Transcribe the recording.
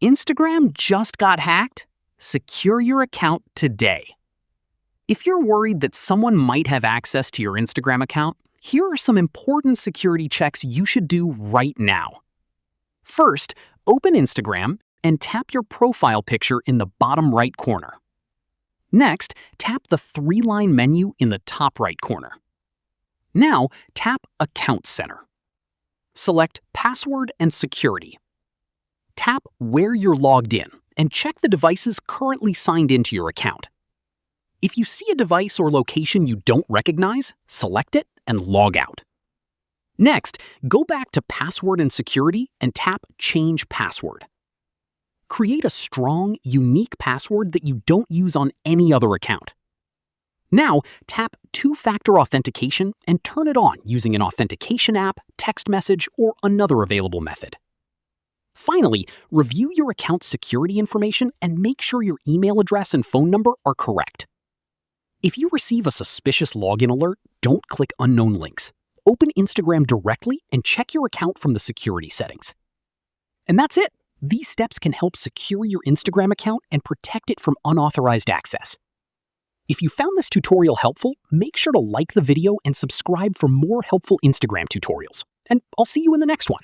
Instagram just got hacked? Secure your account today. If you're worried that someone might have access to your Instagram account, here are some important security checks you should do right now. First, open Instagram and tap your profile picture in the bottom right corner. Next, tap the three-line menu in the top right corner. Now, tap Account Center. Select Password and Security. Tap where you're logged in and check the devices currently signed into your account. If you see a device or location you don't recognize, select it and log out. Next, go back to Password and Security and tap Change Password. Create a strong, unique password that you don't use on any other account. Now, tap two-factor authentication and turn it on using an authentication app, text message, or another available method. Finally, review your account's security information and make sure your email address and phone number are correct. If you receive a suspicious login alert, don't click unknown links. Open Instagram directly and check your account from the security settings. And that's it. These steps can help secure your Instagram account and protect it from unauthorized access. If you found this tutorial helpful, make sure to like the video and subscribe for more helpful Instagram tutorials. And I'll see you in the next one.